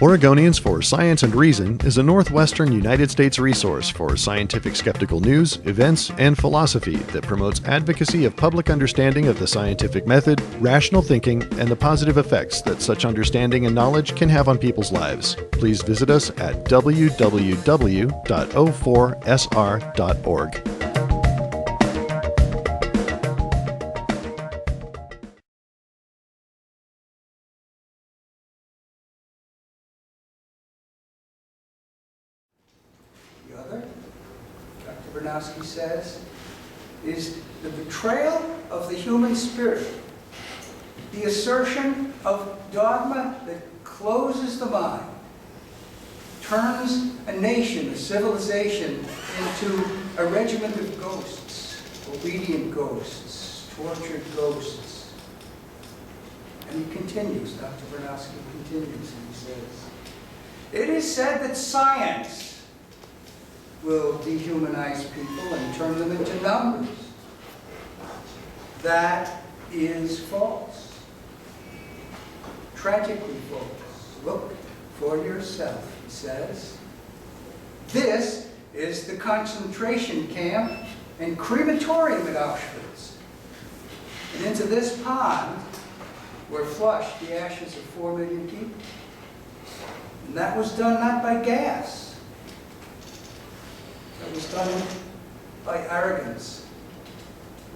Oregonians for Science and Reason is a Northwestern United States resource for scientific skeptical news, events, and philosophy that promotes advocacy of public understanding of the scientific method, rational thinking, and the positive effects that such understanding and knowledge can have on people's lives. Please visit us at www.o4sr.org. The other, Dr. Bernowski says, is the betrayal of the human spirit, the assertion of dogma that closes the mind, turns a nation, a civilization, into a regiment of ghosts, obedient ghosts, tortured ghosts. And he continues, Dr. Bernowski continues, and he says, it is said that science will dehumanize people and turn them into numbers. That is false. Tragically false. Look for yourself, he says. This is the concentration camp and crematorium at Auschwitz. And into this pond were flushed the ashes of 4 million people. And that was done not by gas. It was done by arrogance.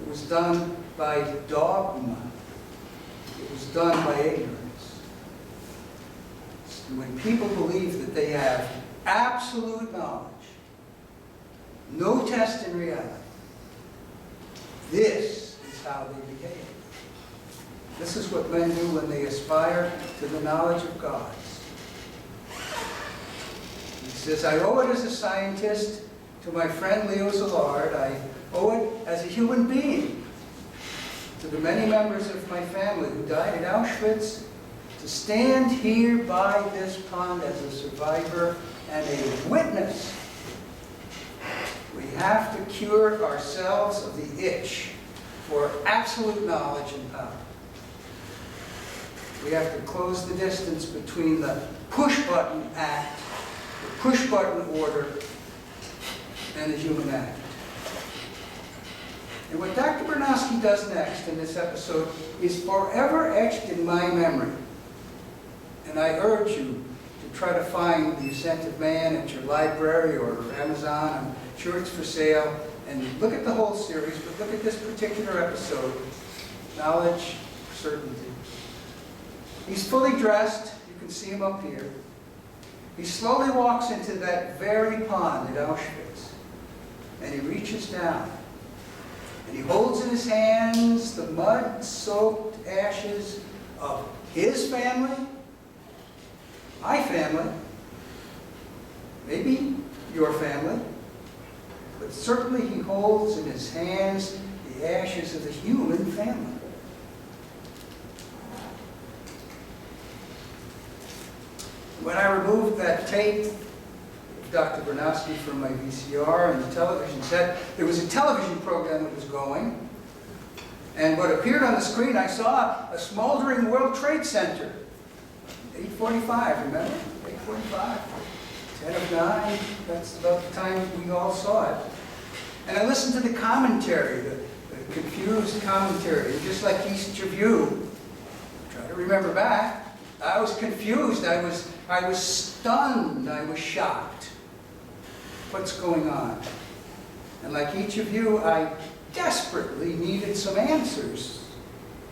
It was done by dogma. It was done by ignorance. And when people believe that they have absolute knowledge, no test in reality, this is how they behave. This is what men do when they aspire to the knowledge of God. He says, I owe it as a scientist to my friend Leo Szilard. I owe it as a human being to the many members of my family who died at Auschwitz to stand here by this pond as a survivor and a witness. We have to cure ourselves of the itch for absolute knowledge and power. We have to close the distance between the push-button act, the push-button order, and the human act. And what Dr. Bernowski does next in this episode is forever etched in my memory. And I urge you to try to find The Ascent of Man at your library or Amazon. I'm sure it's for sale. And look at the whole series, but look at this particular episode, Knowledge, Certainty. He's fully dressed. You can see him up here. He slowly walks into that very pond at Auschwitz. And he reaches down. And he holds in his hands the mud-soaked ashes of his family, my family, maybe your family, but certainly he holds in his hands the ashes of the human family. When I removed that tape of Dr. Bernowski from my VCR and the television set, there was a television program that was going. And what appeared on the screen, I saw a smoldering World Trade Center. 8:45, remember? 8:45. 10 of 9, that's about the time we all saw it. And I listened to the commentary, the confused commentary. And just like each of you, try to remember back, I was confused, I was stunned, I was shocked. What's going on? And like each of you, I desperately needed some answers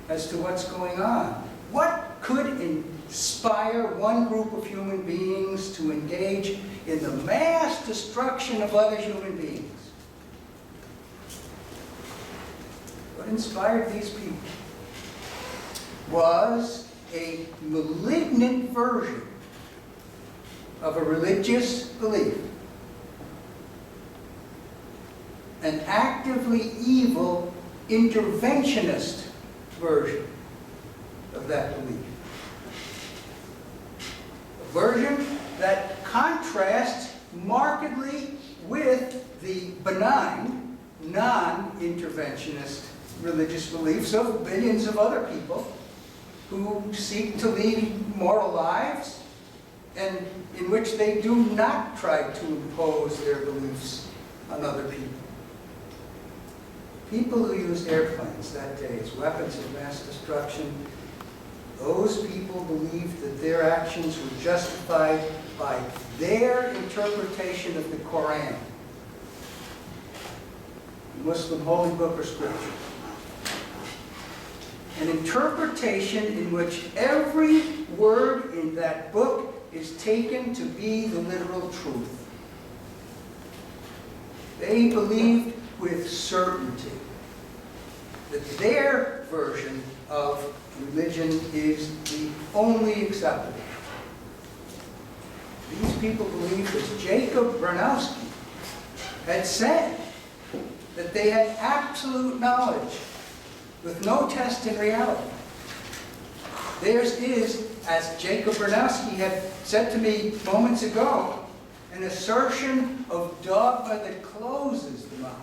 as to what's going on. What could inspire one group of human beings to engage in the mass destruction of other human beings? What inspired these people was a malignant version of a religious belief. An actively evil interventionist version of that belief. A version that contrasts markedly with the benign, non-interventionist religious beliefs of billions of other people who seek to lead moral lives and in which they do not try to impose their beliefs on other people. People who used airplanes that day as weapons of mass destruction, those people believed that their actions were justified by their interpretation of the Koran, the Muslim holy book or scripture. An interpretation in which every word in that book is taken to be the literal truth. They believed with certainty that their version of religion is the only acceptable. These people believed, as Jacob Bronowski had said, that they had absolute knowledge with no test in reality. Theirs is, as Jacob Bronowski had said to me moments ago, an assertion of dogma that closes the mind.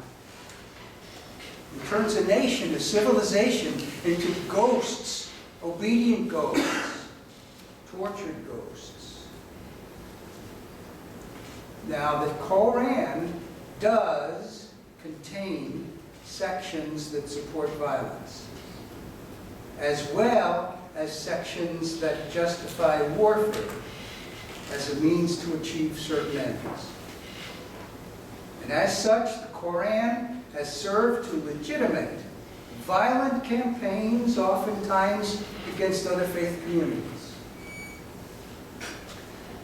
It turns a nation, a civilization, into ghosts, obedient ghosts, tortured ghosts. Now, the Koran does contain sections that support violence, as well as sections that justify warfare as a means to achieve certain ends. And as such, the Koran has served to legitimate violent campaigns, oftentimes against other faith communities.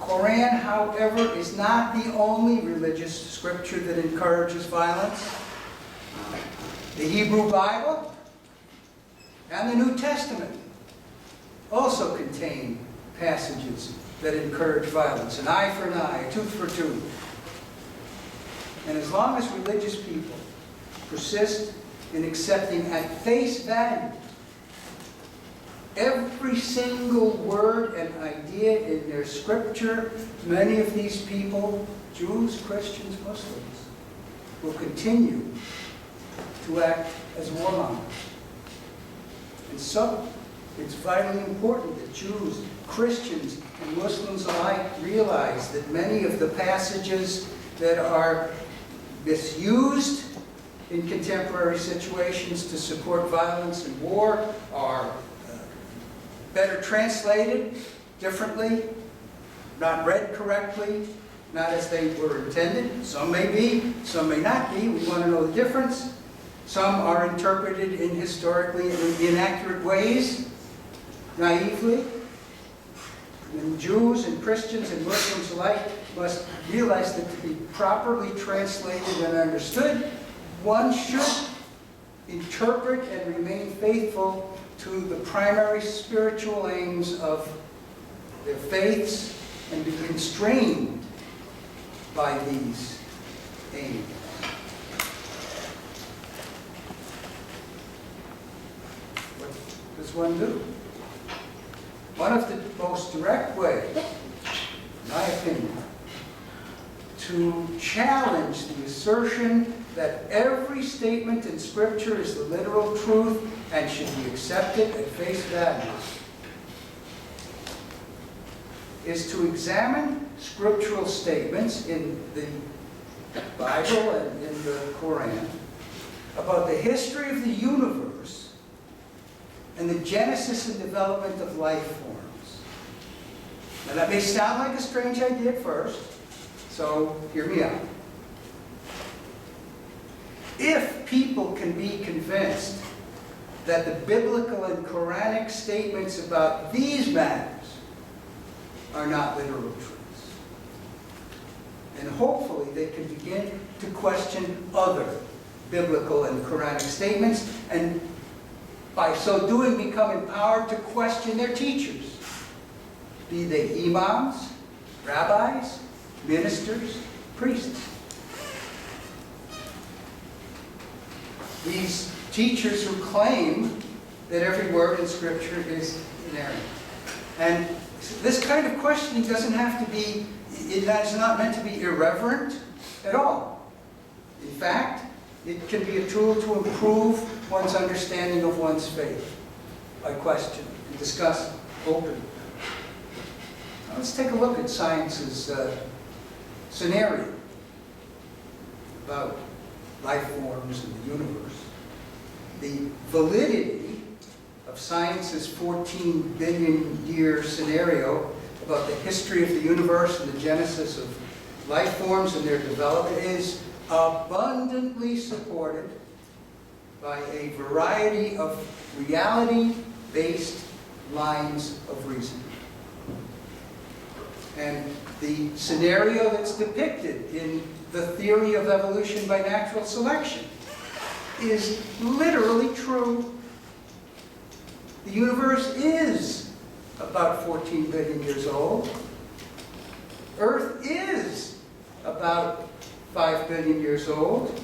Koran, however, is not the only religious scripture that encourages violence. The Hebrew Bible and the New Testament also contain passages that encourage violence. An eye for an eye, a tooth for a tooth. And as long as religious people persist in accepting at face value every single word and idea in their scripture, many of these people, Jews, Christians, Muslims, will continue to act as warmongers. And so, it's vitally important that Jews, Christians, and Muslims alike realize that many of the passages that are misused in contemporary situations to support violence and war are better translated differently, not read correctly, not as they were intended. Some may be, some may not be. We want to know the difference. Some are interpreted in historically inaccurate ways, naively. And Jews and Christians and Muslims alike must realize that to be properly translated and understood, one should interpret and remain faithful to the primary spiritual aims of their faiths and be constrained by these aims. What does one do? One of the most direct ways, in my opinion, to challenge the assertion that every statement in Scripture is the literal truth and should be accepted at face value is to examine scriptural statements in the Bible and in the Koran about the history of the universe and the genesis and development of life forms. Now that may sound like a strange idea at first, so hear me out. If people can be convinced that the biblical and Quranic statements about these matters are not literal truths, and hopefully they can begin to question other biblical and Quranic statements, and by so doing become empowered to question their teachers, be they imams, rabbis, ministers, priests. These teachers who claim that every word in Scripture is inerrant. And this kind of questioning doesn't have to be, it is not meant to be irreverent at all. In fact, it can be a tool to improve one's understanding of one's faith by questioning and discussing openly. Now let's take a look at science's scenario about life forms in the universe. The validity of science's 14 billion year scenario about the history of the universe and the genesis of life forms and their development is abundantly supported by a variety of reality-based lines of reasoning. And the scenario that's depicted in the theory of evolution by natural selection is literally true. The universe is about 14 billion years old. Earth is about 5 billion years old.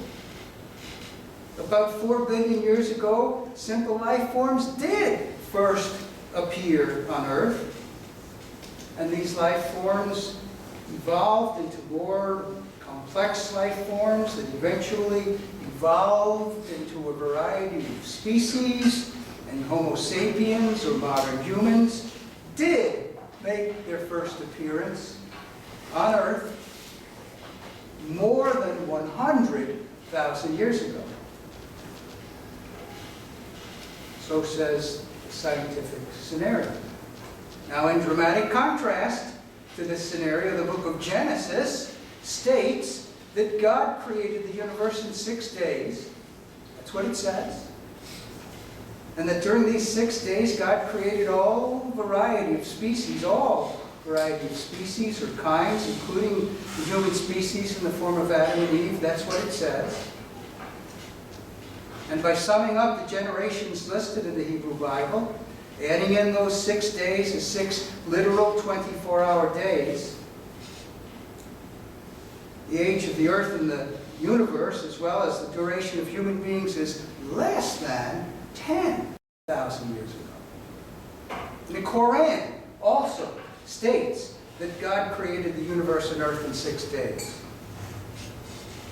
About 4 billion years ago, simple life forms did first appear on Earth. And these life forms evolved into more complex life forms that eventually evolved into a variety of species, and Homo sapiens, or modern humans, did make their first appearance on Earth more than 100,000 years ago. So says the scientific scenario. Now, in dramatic contrast to this scenario, the book of Genesis states that God created the universe in 6 days. That's what it says. And that during these 6 days, God created all variety of species, all variety of species or kinds, including the human species in the form of Adam and Eve. That's what it says. And by summing up the generations listed in the Hebrew Bible, adding in those 6 days as 6 literal 24-hour days, the age of the earth and the universe, as well as the duration of human beings, is less than 10,000 years ago. And the Quran also states that God created the universe and earth in 6 days.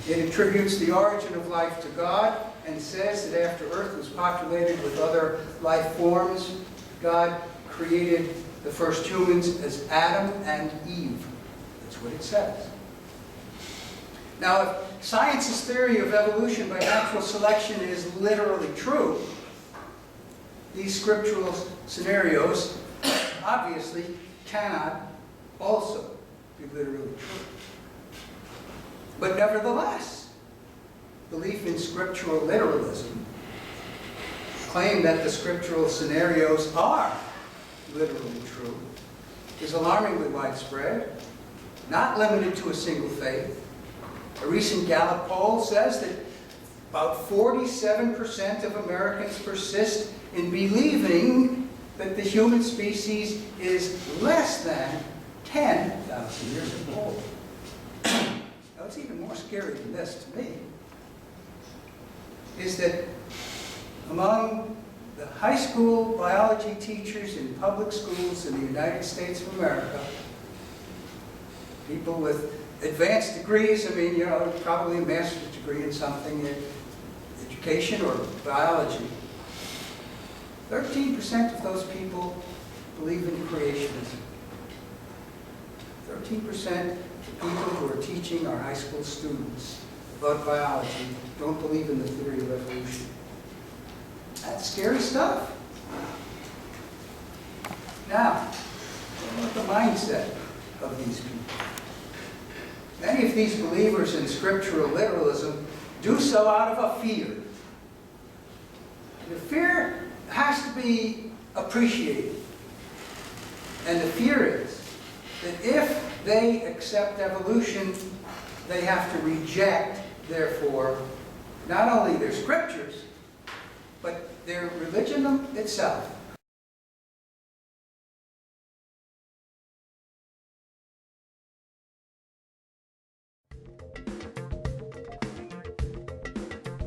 It attributes the origin of life to God and says that after earth was populated with other life forms, God created the first humans as Adam and Eve. That's what it says. Now, if science's theory of evolution by natural selection is literally true, these scriptural scenarios obviously cannot also be literally true. But nevertheless, belief in scriptural literalism, claim that the scriptural scenarios are literally true, is alarmingly widespread, not limited to a single faith. A recent Gallup poll says that about 47% of Americans persist in believing that the human species is less than 10,000 years old. Now, what's even more scary than this to me is that among the high school biology teachers in public schools in the United States of America, people with advanced degrees, I mean, you know, probably a master's degree in something in education or biology, 13% of those people believe in creationism. 13% of the people who are teaching our high school students about biology don't believe in the theory of evolution. That's scary stuff. Now, what about the mindset of these people? Many of these believers in scriptural literalism do so out of a fear. The fear has to be appreciated. And the fear is that if they accept evolution, they have to reject, therefore, not only their scriptures, but their religion itself.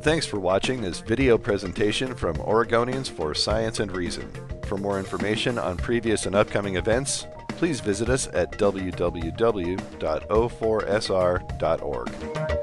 Thanks for watching this video presentation from Oregonians for Science and Reason. For more information on previous and upcoming events, please visit us at www.o4sr.org.